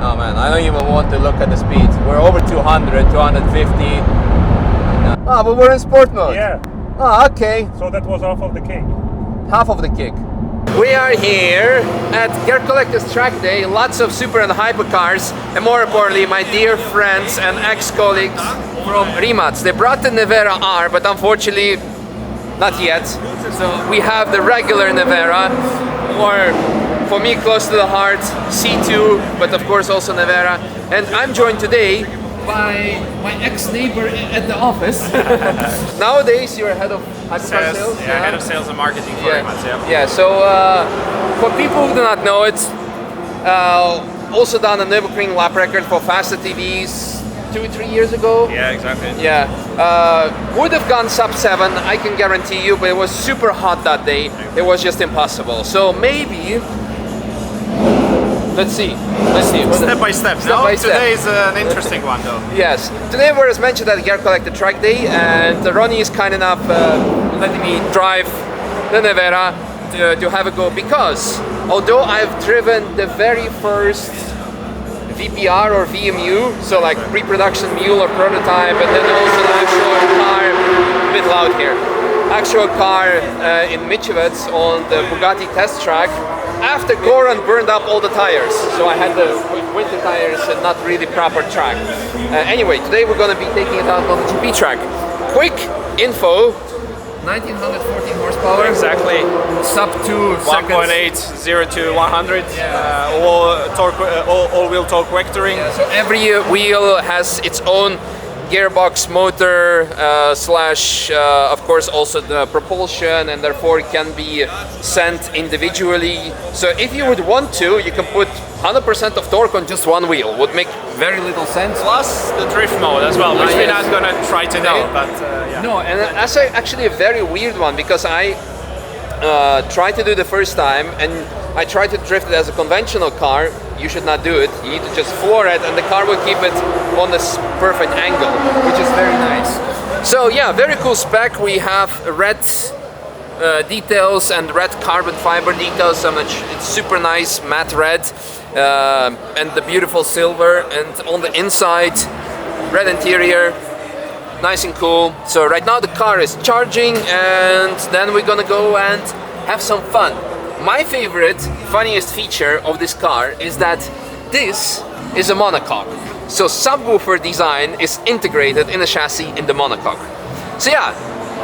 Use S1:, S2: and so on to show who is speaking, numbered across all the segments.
S1: Oh man, I don't even want to look at the speeds. We're over 200, 250. Ah, but we're in sport mode.
S2: Yeah.
S1: Ah, okay.
S2: So that was half of the cake.
S1: Half of the kick. We are here at Gear Collectors Track Day. Lots of super and hypercars, and more importantly, my dear friends and ex-colleagues from Rimac. They brought the Nevera R, but unfortunately, not yet. So we have the regular Nevera, or for me, close to the heart, C2, but of course also Nevera. And I'm joined today by my ex-neighbor at the office. Nowadays, you're head of hypercar sales.
S3: Yeah, head of sales and marketing for Rimac.
S1: Yeah. So for people who do not know it, also done a Nürburgring lap record for faster TVs 2-3 years ago.
S3: Yeah, exactly.
S1: Yeah, would have gone sub 7, I can guarantee you, but it was super hot that day. It was just impossible. So maybe. Let's see.
S3: Step by step. Today is an interesting one, though.
S1: Yes. Today we're, as mentioned, at Gear Collector Track Day, and Ronnie is kind enough letting me drive the Nevera to have a go, because although I've driven the very first VPR or VMU, so like pre-production mule or prototype, and then also the actual car, a bit loud here, actual car in Michevets on the Bugatti test track, after Goran burned up all the tires, so I had the winter tires and not really proper track. Anyway, today we're going to be taking it out on the GP track. Quick info: 1914 horsepower.
S3: Exactly.
S1: Sub 2 seconds.
S3: 1.8, 0 to 100. All-wheel torque vectoring.
S1: Yeah, so every wheel has its own gearbox, motor, slash, of course, also the propulsion, and therefore it can be sent individually. So if you would want to, you can put 100% of torque on just one wheel. Would make very little sense.
S3: Plus the drift mode as well, which we're not gonna try today. But yeah.
S1: No, and that's actually a very weird one, because I tried to do the first time, and I tried to drift it as a conventional car. You should not do it. You need to just floor it, and the car will keep it on this perfect angle, which is very nice. So yeah, very cool spec. We have red details and red carbon fiber details. So much, it's super nice matte red, and the beautiful silver. And on the inside, red interior, nice and cool. So right now the car is charging, and then we're gonna go and have some fun. My favorite, funniest feature of this car is that this is a monocoque. So subwoofer design is integrated in the chassis in the monocoque. So yeah,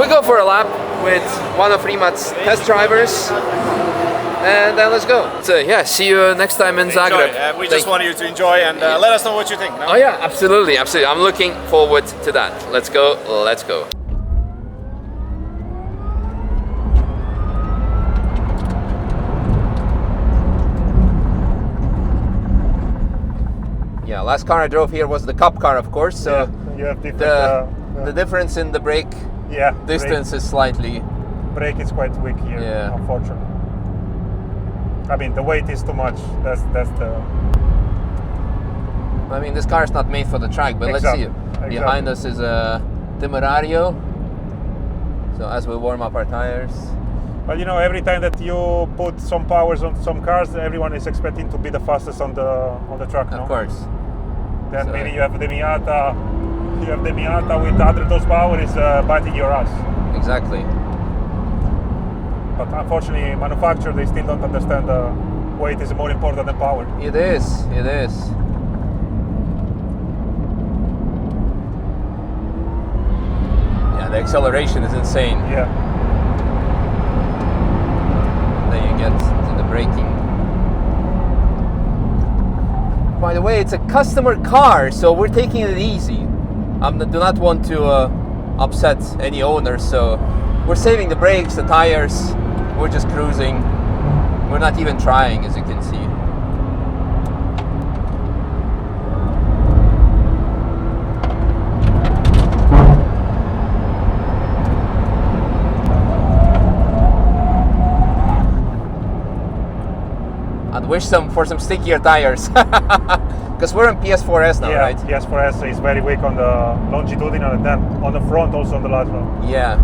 S1: we go for a lap with one of Rimac's test drivers, and then let's go. So yeah, see you next time in Zagreb.
S3: We just want you to enjoy, and let us know what you think. No?
S1: Oh yeah, absolutely. I'm looking forward to that. Let's go. Yeah, last car I drove here was the Cup car, of course. So
S2: yeah, you have different,
S1: the difference in the brake distance is slightly.
S2: Brake is quite weak here, unfortunately. I mean, the weight is too much. That's the.
S1: I mean, this car is not made for the track, but let's see it. Behind us is a Temerario. So as we warm up our tires.
S2: Well, you know, every time that you put some powers on some cars, everyone is expecting to be the fastest on the track.
S1: Of course.
S2: Then maybe you have the Miata. You have the Miata with 100 horsepower is biting your ass.
S1: Exactly.
S2: But unfortunately, manufacturer, they still don't understand weight is more important than power.
S1: It is. Yeah, the acceleration is insane.
S2: Yeah.
S1: Then you get to the braking. By the way, it's a customer car, so we're taking it easy. I do not want to upset any owners, so we're saving the brakes, the tires. We're just cruising. We're not even trying, as you can see. I'd wish for some stickier tires. Because we're on PS4S now, right?
S2: PS4S is very weak on the longitudinal, and then on the front, also on the lateral.
S1: Yeah.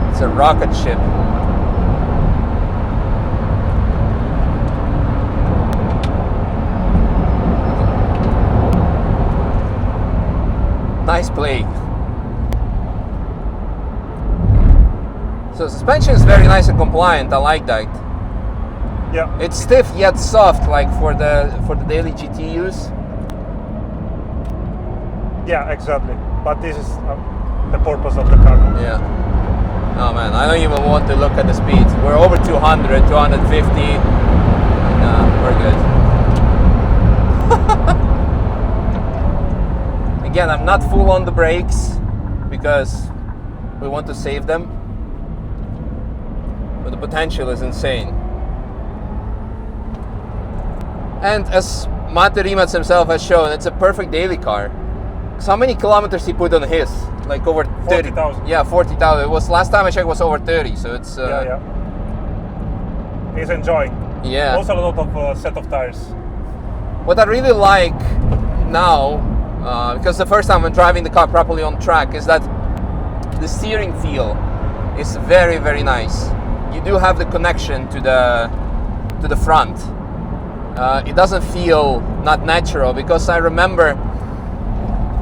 S1: It's a rocket ship. Suspension is very nice and compliant. I like that.
S2: Yeah.
S1: It's stiff yet soft, like for the daily GT use.
S2: Yeah, exactly. But this is the purpose of the car.
S1: Yeah. Oh man, I don't even want to look at the speeds. We're over 200, 250. We're good. Again, I'm not full on the brakes because we want to save them. But the potential is insane. And as Mate Rimac himself has shown, it's a perfect daily car. So how many kilometers he put on his? Like over 30?
S2: 40,000.
S1: Yeah, 40,000. It was last time I checked was over 30. So it's
S2: yeah. He's enjoying.
S1: Yeah.
S2: Also a lot of set of tires.
S1: What I really like now, because the first time I'm driving the car properly on track, is that the steering feel is very, very nice. You do have the connection to the front. It doesn't feel not natural, because I remember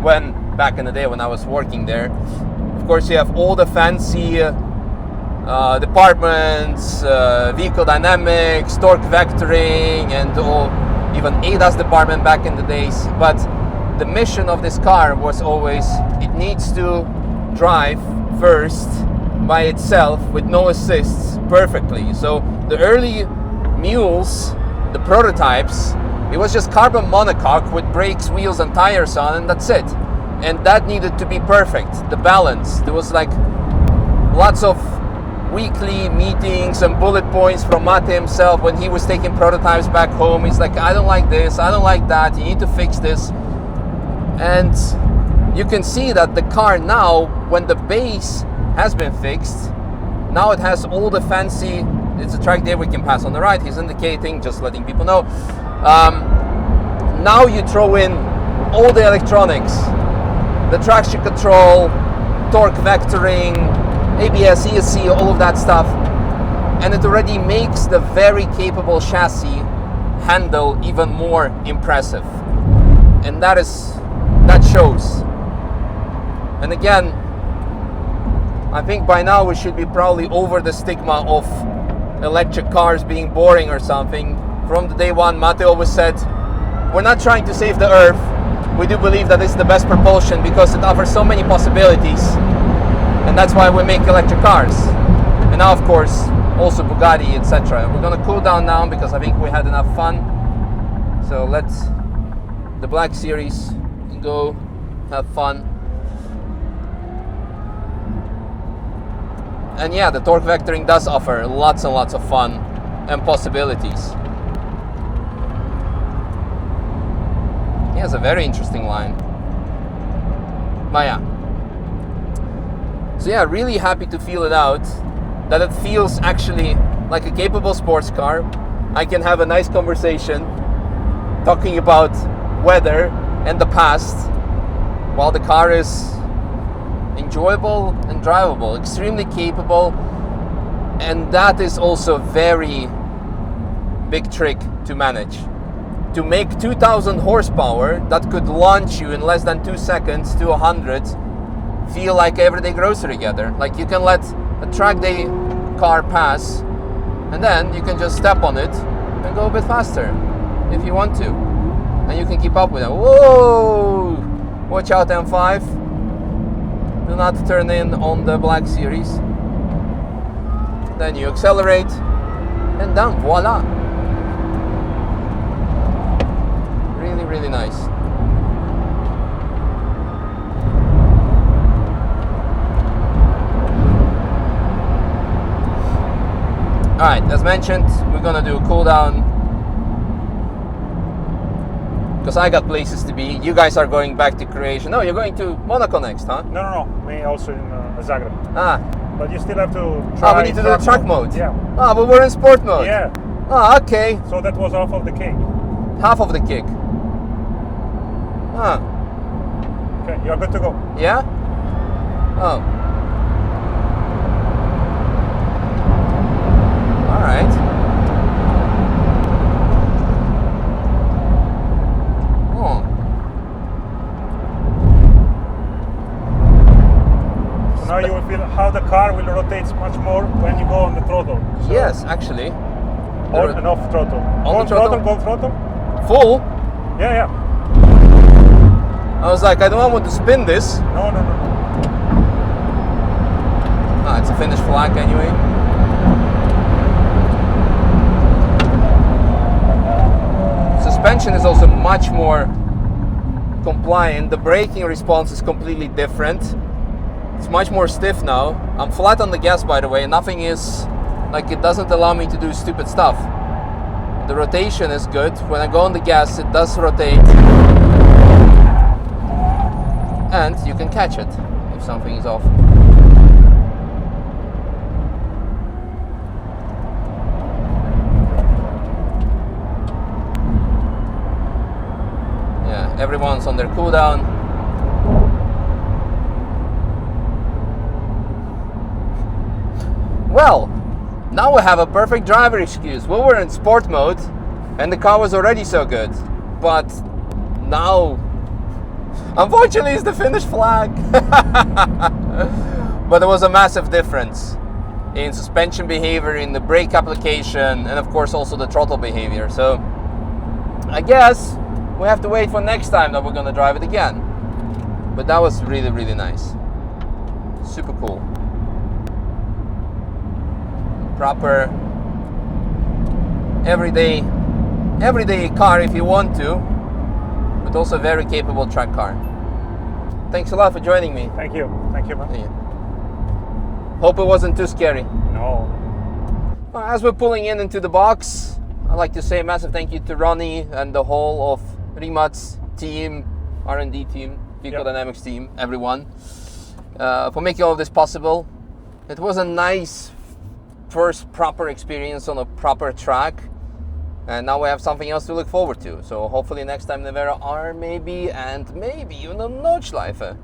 S1: when back in the day when I was working there, of course you have all the fancy departments, vehicle dynamics, torque vectoring, and even ADAS department back in the days. But the mission of this car was always, it needs to drive first by itself with no assists perfectly. So the early mules, the prototypes, it was just carbon monocoque with brakes, wheels and tires on, and that's it. And that needed to be perfect, the balance. There was like lots of weekly meetings and bullet points from Mate himself when he was taking prototypes back home. He's like, I don't like this, I don't like that, you need to fix this. And you can see that the car now, when the base has been fixed, now it has all the fancy, it's a track there we can pass on the right, he's indicating, just letting people know. Now you throw in all the electronics, the traction control, torque vectoring, ABS, ESC, all of that stuff, and it already makes the very capable chassis handle even more impressive. And that shows. And again, I think by now we should be probably over the stigma of electric cars being boring or something. From the day one, Mate always said, we're not trying to save the earth. We do believe that it's the best propulsion because it offers so many possibilities. And that's why we make electric cars. And now, of course, also Bugatti, etc. We're gonna cool down now because I think we had enough fun. So let's, the Black Series, go have fun. And yeah, the torque vectoring does offer lots and lots of fun and possibilities. He has a very interesting line. But yeah. So yeah, really happy to feel it out. That it feels actually like a capable sports car. I can have a nice conversation talking about weather and the past while the car is enjoyable and drivable, extremely capable. And that is also a very big trick to manage. To make 2000 horsepower that could launch you in less than 2 seconds to 100 feel like everyday grocery getter. Like you can let a track day car pass and then you can just step on it and go a bit faster if you want to. And you can keep up with it. Whoa! Watch out, M5. Do not turn in on the Black Series. Then you accelerate and then voila. Really, really nice. Alright, as mentioned, we're gonna do a cool down because I got places to be. You guys are going back to Croatia. No, you're going to Monaco next, huh?
S2: No. Me also in Zagreb.
S1: Ah.
S2: But you still have to try.
S1: We need to do the track mode.
S2: Yeah.
S1: Ah, but we're in sport mode.
S2: Yeah.
S1: Ah, okay.
S2: So that was half of the cake.
S1: Half of the kick. Ah.
S2: Okay, you're good to go.
S1: Yeah? Oh. Alright. Oh.
S2: So now you will feel how the car will rotate rotates much more when you go on the throttle. So
S1: Yes, actually.
S2: on and off throttle.
S1: On the throttle?
S2: Go throttle.
S1: Full.
S2: Yeah.
S1: I was like, I don't want to spin this.
S2: No.
S1: Ah, it's a Finnish flag anyway. Suspension is also much more compliant. The braking response is completely different. It's much more stiff now. I'm flat on the gas, by the way. Nothing is like, it doesn't allow me to do stupid stuff. The rotation is good. When I go on the gas, it does rotate. And you can catch it if something is off. Yeah, everyone's on their cooldown. Well, now we have a perfect driver excuse. We were in sport mode and the car was already so good. But now, unfortunately, it's the Finnish flag. But there was a massive difference in suspension behavior, in the brake application, and of course also the throttle behavior. So I guess we have to wait for next time that we're gonna drive it again. But that was really, really nice. Super cool. Proper everyday car if you want to, but also a very capable track car. Thanks a lot for joining me.
S2: Thank you, man.
S1: Yeah. Hope it wasn't too scary.
S2: No.
S1: Well, as we're pulling into the box, I'd like to say a massive thank you to Ronnie and the whole of Rimac's team, R&D team, Vehicle Dynamics team, everyone, for making all of this possible. It was a nice first proper experience on a proper track, and now we have something else to look forward to. So hopefully next time Nevera R maybe, and maybe even a Notchlife.